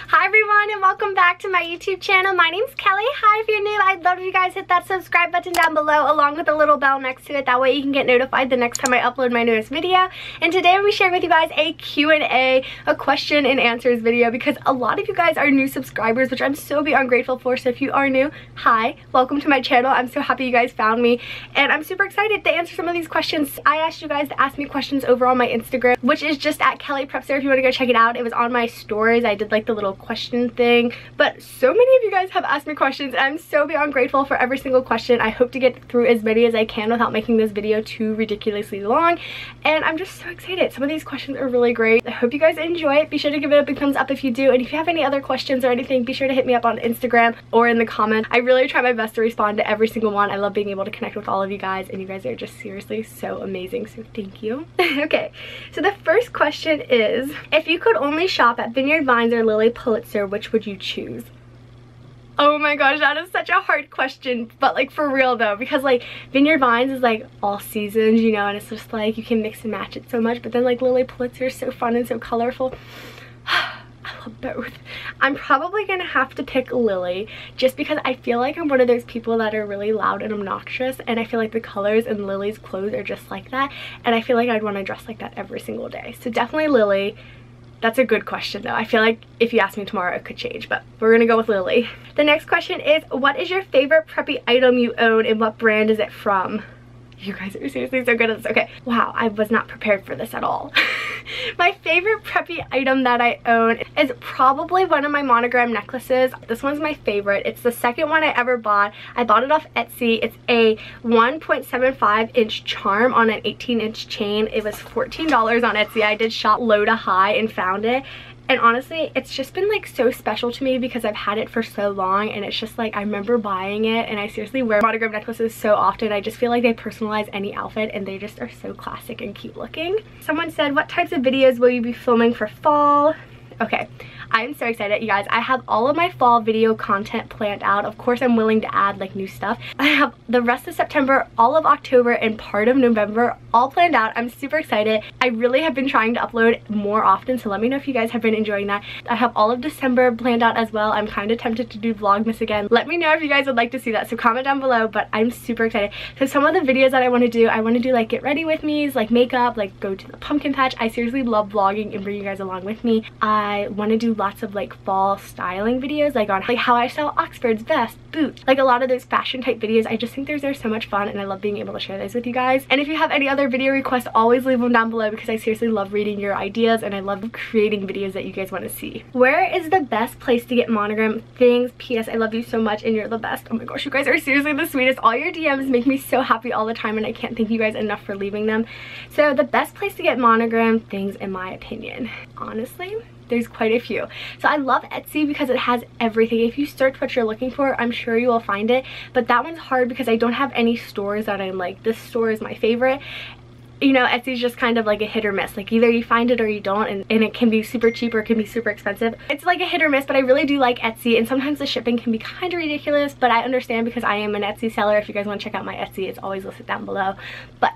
Hi everyone and welcome back to my YouTube channel. My name's Kelly. Hi, if you're new, I'd love if you guys hit that subscribe button down below along with the little bell next to it. That way you can get notified the next time I upload my newest video. And today I'll be sharing with you guys a Q&A, a question and answers video, because a lot of you guys are new subscribers, which I'm so beyond grateful for. So if you are new, hi, welcome to my channel. I'm so happy you guys found me and I'm super excited to answer some of these questions. I asked you guys to ask me questions over on my Instagram, which is just at Kellyprepster if you want to go check it out. It was on my stories. I did like the little question thing, but so many of you guys have asked me questions and I'm so beyond grateful for every single question. I hope to get through as many as I can without making this video too ridiculously long, and I'm just so excited. Some of these questions are really great. I hope you guys enjoy it. Be sure to give it a big thumbs up if you do, and if you have any other questions or anything, be sure to hit me up on Instagram or in the comments. I really try my best to respond to every single one. I love being able to connect with all of you guys, and you guys are just seriously so amazing, so thank you. Okay, so the first question is, if you could only shop at Vineyard Vines or Lilly Pulitzer, which would you choose? Oh my gosh, that is such a hard question, but like for real though, because like Vineyard Vines is like all seasons, you know, and it's just like you can mix and match it so much, but then like Lilly Pulitzer is so fun and so colorful. I love both. I'm probably gonna have to pick Lilly just because I feel like I'm one of those people that are really loud and obnoxious, and I feel like the colors in Lily's clothes are just like that, and I feel like I'd want to dress like that every single day. So definitely Lilly. That's a good question though. I feel like if you ask me tomorrow it could change, but we're gonna go with Lilly. The next question is, what is your favorite preppy item you own and what brand is it from? You guys are seriously so good at this. Okay, wow, I was not prepared for this at all. My favorite preppy item that I own is probably one of my monogram necklaces. This one's my favorite. It's the second one I ever bought. I bought it off Etsy. It's a 1.75 inch charm on an 18-inch chain. It was $14 on Etsy. I did shop low to high and found it. And honestly, it's just been like so special to me because I've had it for so long, and it's just like I remember buying it, and I seriously wear monogram necklaces so often. I just feel like they personalize any outfit and they just are so classic and cute looking. Someone said, what types of videos will you be filming for fall? Okay, I'm so excited, you guys. I have all of my fall video content planned out. Of course, I'm willing to add like new stuff. I have the rest of September, all of October, and part of November all planned out. I'm super excited. I really have been trying to upload more often, so let me know if you guys have been enjoying that. I have all of December planned out as well. I'm kind of tempted to do Vlogmas again. Let me know if you guys would like to see that, so comment down below, but I'm super excited. So some of the videos that I want to do like get ready with me's, like makeup, like go to the pumpkin patch. I seriously love vlogging and bringing you guys along with me. I want to do lots of like fall styling videos, like on like how I style Oxfords, vests, boots, like a lot of those fashion type videos. I just think they're so much fun, and I love being able to share those with you guys. And if you have any other video requests, always leave them down below because I seriously love reading your ideas and I love creating videos that you guys want to see. Where is the best place to get monogram things? P.S. I love you so much and you're the best. Oh my gosh, you guys are seriously the sweetest. All your DMs make me so happy all the time, and I can't thank you guys enough for leaving them. So the best place to get monogram things, in my opinion, honestly, there's quite a few. So I love Etsy because it has everything. If you search what you're looking for, I'm sure you will find it, but that one's hard because I don't have any stores that I'm like, this store is my favorite. You know, Etsy's just kind of like a hit or miss. Like either you find it or you don't, and it can be super cheap or it can be super expensive. It's like a hit or miss, but I really do like Etsy, and sometimes the shipping can be kind of ridiculous, but I understand because I am an Etsy seller. If you guys want to check out my Etsy, it's always listed down below. But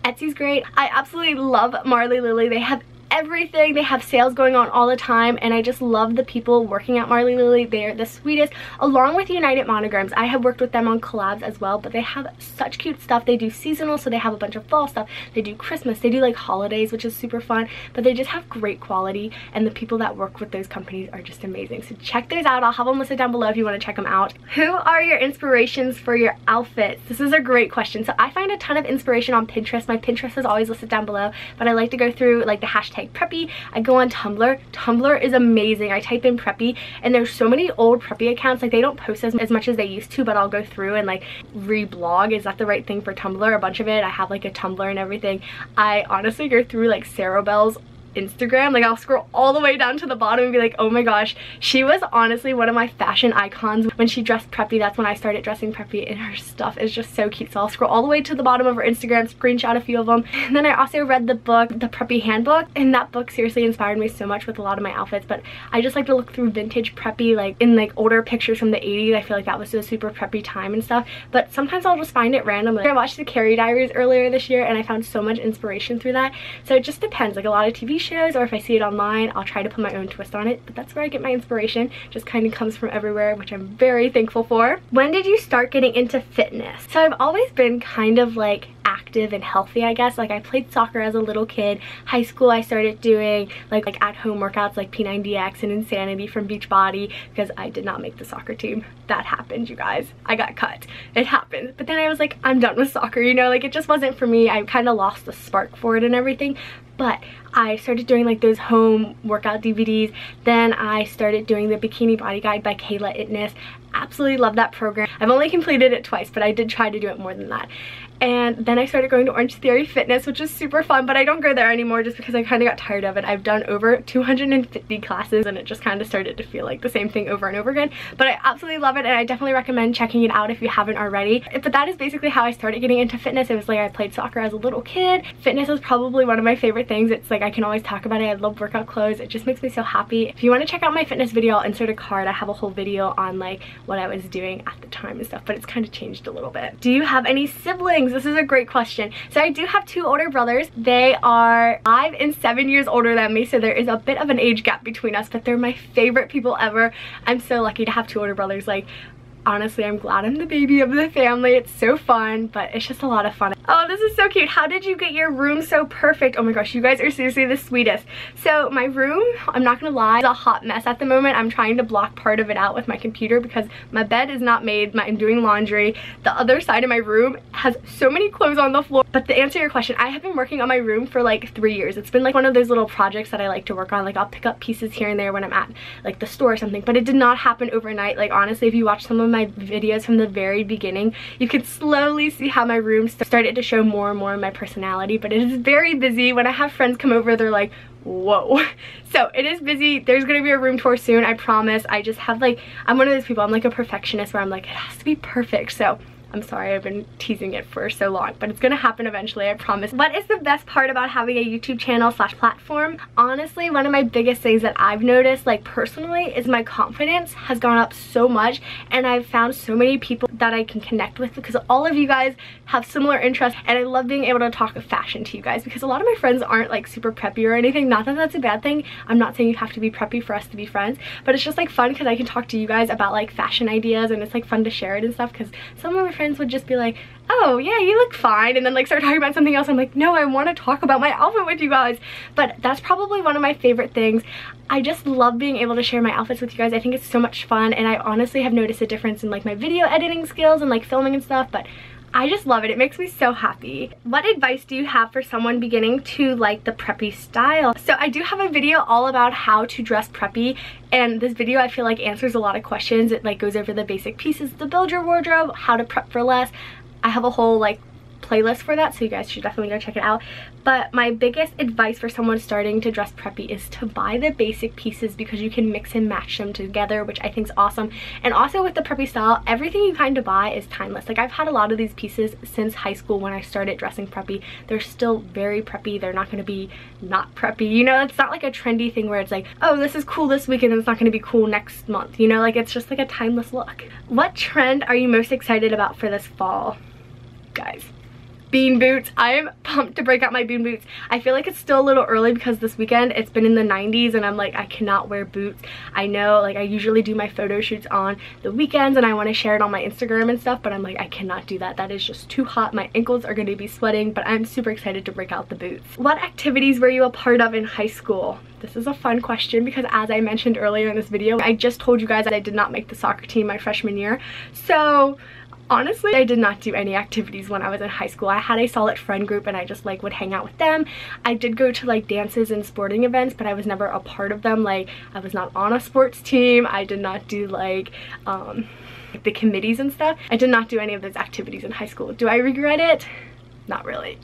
Etsy's great. I absolutely love Marley Lilly. They have everything. They have sales going on all the time, and I just love the people working at Marley Lilly. They're the sweetest, along with United Monograms. I have worked with them on collabs as well, but they have such cute stuff. They do seasonal, so they have a bunch of fall stuff. They do Christmas, they do like holidays, which is super fun, but they just have great quality, and the people that work with those companies are just amazing. So check those out. I'll have them listed down below if you want to check them out. Who are your inspirations for your outfits? This is a great question. So I find a ton of inspiration on Pinterest. My Pinterest is always listed down below, but I like to go through like the hashtag preppy. I go on Tumblr. Tumblr is amazing. I type in preppy, and there's so many old preppy accounts. Like they don't post as much as they used to, but I'll go through and like reblog. Is that the right thing for Tumblr? A bunch of it. I have like a Tumblr and everything. I honestly go through like Sarah Bell's Instagram. Like I'll scroll all the way down to the bottom and be like, oh my gosh, she was honestly one of my fashion icons when she dressed preppy. That's when I started dressing preppy, and her stuff is just so cute. So I'll scroll all the way to the bottom of her Instagram, screenshot a few of them. And then I also read the book, The Preppy Handbook, and that book seriously inspired me so much with a lot of my outfits. But I just like to look through vintage preppy, like in like older pictures from the 80s. I feel like that was a super preppy time and stuff, but sometimes I'll just find it randomly. I watched the Carrie Diaries earlier this year, and I found so much inspiration through that. So it just depends. Like a lot of TV shows, or if I see it online, I'll try to put my own twist on it, but that's where I get my inspiration. Just kind of comes from everywhere, which I'm very thankful for. When did you start getting into fitness? So I've always been kind of like active and healthy, I guess. Like I played soccer as a little kid. High school I started doing like at-home workouts like P90X and Insanity from Beachbody because I did not make the soccer team. That happened, you guys. I got cut. It happened. But then I was like, I'm done with soccer, you know, like it just wasn't for me. I kind of lost the spark for it and everything. But I started doing like those home workout DVDs. Then I started doing the Bikini Body Guide by Kayla Itness. Absolutely love that program. I've only completed it twice, but I did try to do it more than that. And then I started going to Orange Theory Fitness, which is super fun, but I don't go there anymore just because I kind of got tired of it. I've done over 250 classes and it just kind of started to feel like the same thing over and over again. But I absolutely love it and I definitely recommend checking it out if you haven't already. But that is basically how I started getting into fitness. It was like I played soccer as a little kid. Fitness is probably one of my favorite things. It's like I can always talk about it. I love workout clothes. It just makes me so happy. If you want to check out my fitness video, I'll insert a card. I have a whole video on like what I was doing at the time and stuff, but it's kind of changed a little bit. Do you have any siblings? This is a great question. So I do have 2 older brothers. They are 5 and 7 years older than me, so there is a bit of an age gap between us, but they're my favorite people ever. I'm so lucky to have 2 older brothers. Like, honestly, I'm glad I'm the baby of the family. It's so fun, but it's just a lot of fun. Oh, this is so cute. How did you get your room so perfect? Oh my gosh, you guys are seriously the sweetest. So my room, I'm not gonna lie, is a hot mess at the moment. I'm trying to block part of it out with my computer because my bed is not made. I'm doing laundry. The other side of my room has so many clothes on the floor. But to answer your question, I have been working on my room for like 3 years. It's been like one of those little projects that I like to work on. Like I'll pick up pieces here and there when I'm at like the store or something, but it did not happen overnight. Like honestly, if you watch some of my videos from the very beginning, you can slowly see how my room started to show more and more of my personality, but it is very busy. When I have friends come over, they're like, whoa. So it is busy. There's gonna be a room tour soon, I promise. I just have like, I'm one of those people, I'm like a perfectionist where I'm like, it has to be perfect. So I'm sorry I've been teasing it for so long, but it's gonna happen eventually, I promise. What is the best part about having a YouTube channel / platform? Honestly, one of my biggest things that I've noticed, like personally, is my confidence has gone up so much, and I've found so many people that I can connect with because all of you guys have similar interests, and I love being able to talk fashion to you guys because a lot of my friends aren't like super preppy or anything. Not that that's a bad thing. I'm not saying you have to be preppy for us to be friends, but it's just like fun because I can talk to you guys about like fashion ideas, and it's like fun to share it and stuff because some of my friends would just be like, oh yeah, you look fine, and then like start talking about something else. I'm like, no, I want to talk about my outfit with you guys. But that's probably one of my favorite things. I just love being able to share my outfits with you guys. I think it's so much fun, and I honestly have noticed a difference in like my video editing skills and like filming and stuff, but I just love it. It makes me so happy. What advice do you have for someone beginning to like the preppy style? So I do have a video all about how to dress preppy, and this video I feel like answers a lot of questions. It like goes over the basic pieces to build your wardrobe, how to prep for less. I have a whole like playlist for that, so you guys should definitely go check it out. But my biggest advice for someone starting to dress preppy is to buy the basic pieces because you can mix and match them together, which I think is awesome. And also with the preppy style, everything you kind of buy is timeless. Like I've had a lot of these pieces since high school when I started dressing preppy. They're still very preppy. They're not going to be not preppy, you know. It's not like a trendy thing where it's like, oh, this is cool this week and it's not going to be cool next month, you know. Like it's just like a timeless look. What trend are you most excited about for this fall, guys? Bean boots. I am pumped to break out my bean boots. I feel like it's still a little early because this weekend it's been in the 90s and I'm like, I cannot wear boots. I know, like I usually do my photo shoots on the weekends and I want to share it on my Instagram and stuff, but I'm like, I cannot do that. That is just too hot. My ankles are going to be sweating, but I'm super excited to break out the boots. What activities were you a part of in high school? This is a fun question because as I mentioned earlier in this video, I just told you guys that I did not make the soccer team my freshman year. So honestly, I did not do any activities when I was in high school. I had a solid friend group and I just like would hang out with them. I did go to like dances and sporting events, but I was never a part of them. Like I was not on a sports team. I did not do like the committees and stuff. I did not do any of those activities in high school. Do I regret it? Not really.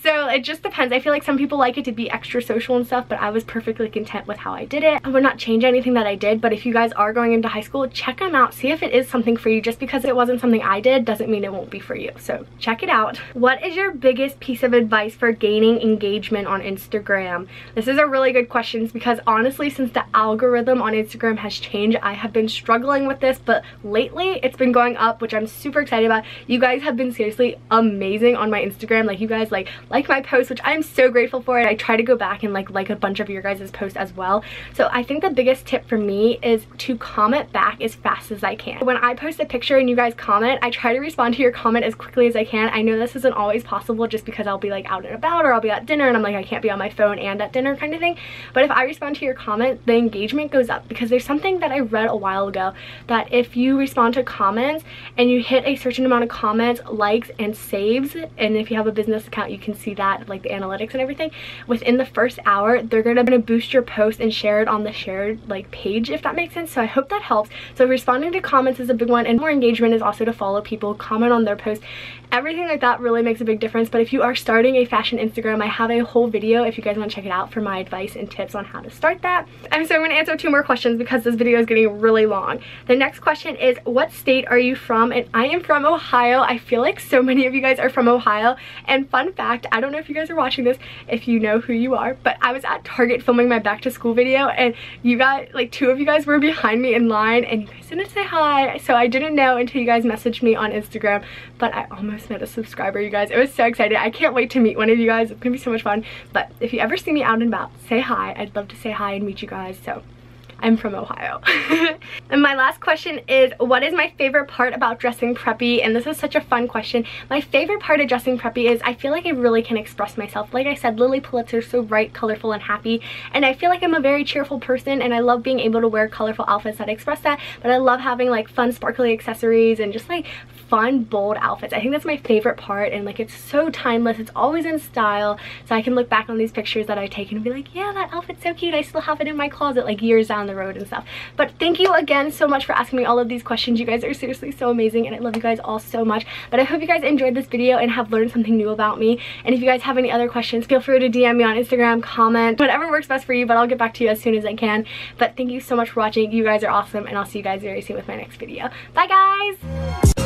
So it just depends. I feel like some people like it to be extra social and stuff, but I was perfectly content with how I did it. I would not change anything that I did, but if you guys are going into high school, check them out. See if it is something for you. Just because it wasn't something I did doesn't mean it won't be for you. So check it out. What is your biggest piece of advice for gaining engagement on Instagram? This is a really good question because honestly, since the algorithm on Instagram has changed, I have been struggling with this, but lately it's been going up, which I'm super excited about. You guys have been seriously amazing on on my Instagram. Like, you guys like my posts, which I'm so grateful for, and I try to go back and like a bunch of your guys' posts as well. So I think the biggest tip for me is to comment back as fast as I can. When I post a picture and you guys comment, I try to respond to your comment as quickly as I can. I know this isn't always possible just because I'll be like out and about, or I'll be at dinner and I'm like, I can't be on my phone and at dinner kind of thing. But if I respond to your comment, the engagement goes up, because there's something that I read a while ago, that if you respond to comments and you hit a certain amount of comments, likes, and saves, and if you have a business account you can see that, like the analytics and everything, within the first hour they're gonna boost your post and share it on the shared like page, if that makes sense. So I hope that helps. So responding to comments is a big one, and more engagement is also to follow people, comment on their posts. Everything like that really makes a big difference. But if you are starting a fashion Instagram, I have a whole video if you guys want to check it out for my advice and tips on how to start that. And so I'm going to answer 2 more questions because this video is getting really long. The next question is, what state are you from? And I am from Ohio. I feel like so many of you guys are from Ohio. And fun fact, I don't know if you guys are watching this, if you know who you are, but I was at Target filming my back to school video, and you guys, like 2 of you guys were behind me in line, and you guys didn't say hi. So I didn't know until you guys messaged me on Instagram, but I almost met a subscriber, you guys. It was so exciting. I can't wait to meet one of you guys. It's gonna be so much fun. But if you ever see me out and about, say hi. I'd love to say hi and meet you guys. So I'm from Ohio. And my last question is, what is my favorite part about dressing preppy? And this is such a fun question. My favorite part of dressing preppy is I feel like I really can express myself. Like I said, Lilly Pulitzer is so bright, colorful, and happy, and I feel like I'm a very cheerful person, and I love being able to wear colorful outfits that express that. But I love having like fun sparkly accessories and just like fun bold outfits. I think that's my favorite part, and like it's so timeless. It's always in style, so I can look back on these pictures that I've taken and be like, yeah, that outfit's so cute. I still have it in my closet like years down the road and stuff. But thank you again so much for asking me all of these questions. You guys are seriously so amazing, and I love you guys all so much. But I hope you guys enjoyed this video and have learned something new about me. And if you guys have any other questions, feel free to DM me on Instagram, comment, whatever works best for you, but I'll get back to you as soon as I can. But thank you so much for watching. You guys are awesome, and I'll see you guys very soon with my next video. Bye guys!